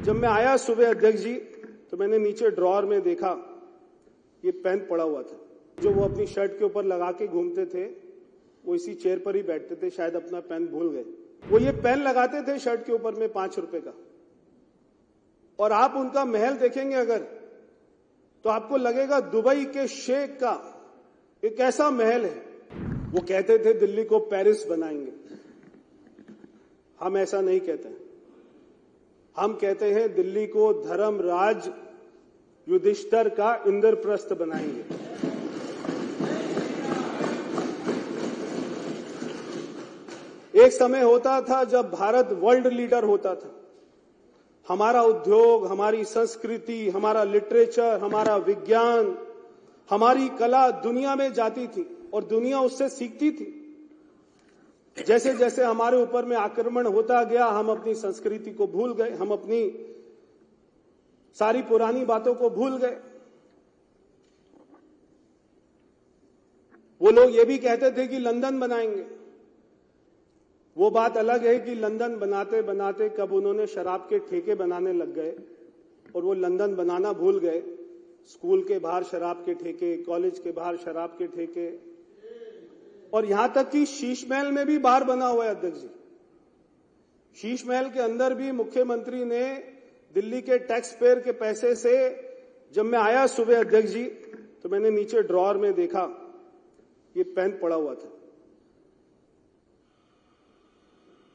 जब मैं आया सुबह अध्यक्ष जी तो मैंने नीचे ड्रॉअर में देखा ये पेन पड़ा हुआ था जो वो अपनी शर्ट के ऊपर लगा के घूमते थे। वो इसी चेयर पर ही बैठते थे, शायद अपना पेन भूल गए। वो ये पेन लगाते थे शर्ट के ऊपर में 5 रुपए का, और आप उनका महल देखेंगे अगर तो आपको लगेगा दुबई के शेख का एक ऐसा महल है। वो कहते थे दिल्ली को पेरिस बनाएंगे। हम ऐसा नहीं कहते, हम कहते हैं दिल्ली को धर्मराज युधिष्ठिर का इंद्रप्रस्थ बनाएंगे। एक समय होता था जब भारत वर्ल्ड लीडर होता था। हमारा उद्योग, हमारी संस्कृति, हमारा लिटरेचर, हमारा विज्ञान, हमारी कला दुनिया में जाती थी और दुनिया उससे सीखती थी। जैसे जैसे हमारे ऊपर में आक्रमण होता गया, हम अपनी संस्कृति को भूल गए, हम अपनी सारी पुरानी बातों को भूल गए। वो लोग ये भी कहते थे कि लंदन बनाएंगे। वो बात अलग है कि लंदन बनाते बनाते कब उन्होंने शराब के ठेके बनाने लग गए और वो लंदन बनाना भूल गए। स्कूल के बाहर शराब के ठेके, कॉलेज के बाहर शराब के ठेके, और यहां तक कि शीश महल में भी बार बना हुआ है अध्यक्ष जी। शीश महल के अंदर भी मुख्यमंत्री ने दिल्ली के टैक्स पेयर के पैसे से, जब मैं आया सुबह अध्यक्ष जी तो मैंने नीचे ड्रॉअर में देखा ये पेन पड़ा हुआ था।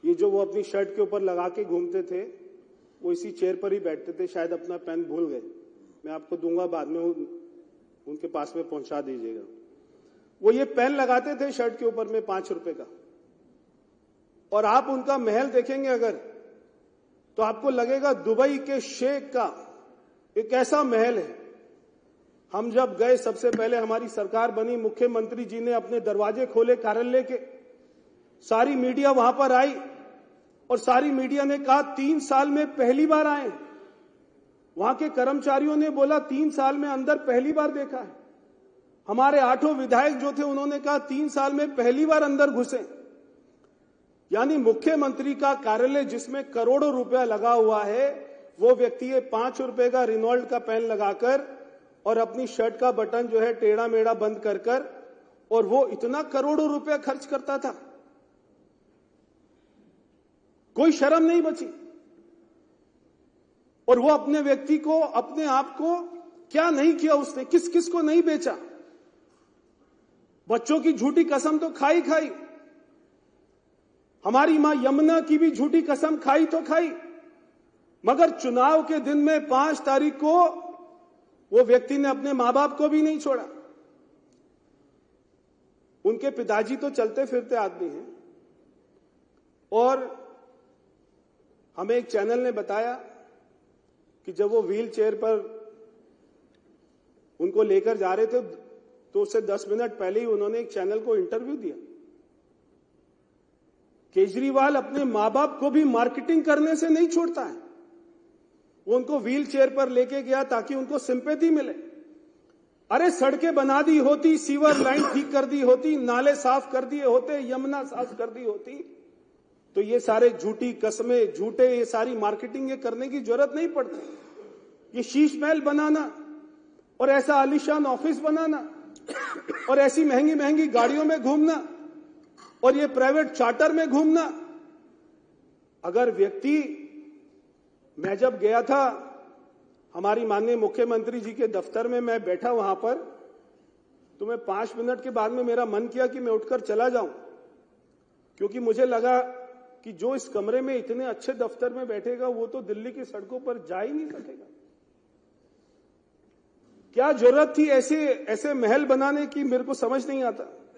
ये जो वो अपनी शर्ट के ऊपर लगा के घूमते थे, वो इसी चेयर पर ही बैठते थे, शायद अपना पेन भूल गए। मैं आपको दूंगा, बाद में उनके पास में पहुंचा दीजिएगा। वो ये पेन लगाते थे शर्ट के ऊपर में 5 रुपए का, और आप उनका महल देखेंगे अगर तो आपको लगेगा दुबई के शेख का एक ऐसा महल है। हम जब गए, सबसे पहले हमारी सरकार बनी, मुख्यमंत्री जी ने अपने दरवाजे खोले कार्यालय के, सारी मीडिया वहां पर आई और सारी मीडिया ने कहा 3 साल में पहली बार आए। वहां के कर्मचारियों ने बोला 3 साल में अंदर पहली बार देखा है। हमारे 8 विधायक जो थे उन्होंने कहा 3 साल में पहली बार अंदर घुसे। यानी मुख्यमंत्री का कार्यालय जिसमें करोड़ों रुपया लगा हुआ है, वो व्यक्ति ये 5 रुपए का रिनॉल्ट का पेन लगाकर और अपनी शर्ट का बटन जो है टेढ़ा मेढ़ा बंद कर और वो इतना करोड़ों रुपया खर्च करता था। कोई शर्म नहीं बची। और वो अपने व्यक्ति को, अपने आप को क्या नहीं किया उसने, किस किस को नहीं बेचा। बच्चों की झूठी कसम तो खाई खाई, हमारी मां यमुना की भी झूठी कसम खाई तो खाई, मगर चुनाव के दिन में 5 तारीख को वो व्यक्ति ने अपने मां बाप को भी नहीं छोड़ा। उनके पिताजी तो चलते फिरते आदमी हैं, और हमें एक चैनल ने बताया कि जब वो व्हील चेयर पर उनको लेकर जा रहे थे तो उससे 10 मिनट पहले ही उन्होंने एक चैनल को इंटरव्यू दिया। केजरीवाल अपने मां बाप को भी मार्केटिंग करने से नहीं छोड़ता है। वो उनको व्हील चेयर पर लेके गया ताकि उनको सिंपैथी मिले। अरे सड़कें बना दी होती, सीवर लाइन ठीक कर दी होती, नाले साफ कर दिए होते, यमुना साफ कर दी होती, तो ये सारे झूठी कस्में, झूठे ये सारी मार्केटिंग ये करने की जरूरत नहीं पड़ती। ये शीश महल बनाना और ऐसा आलीशान ऑफिस बनाना और ऐसी महंगी महंगी गाड़ियों में घूमना और ये प्राइवेट चार्टर में घूमना। अगर व्यक्ति, मैं जब गया था हमारी माननीय मुख्यमंत्री जी के दफ्तर में, मैं बैठा वहां पर, तो मैं 5 मिनट के बाद में मेरा मन किया कि मैं उठकर चला जाऊं, क्योंकि मुझे लगा कि जो इस कमरे में इतने अच्छे दफ्तर में बैठेगा वो तो दिल्ली की सड़कों पर जा ही नहीं सकेगा। क्या जरूरत थी ऐसे महल बनाने की, मेरे को समझ नहीं आता।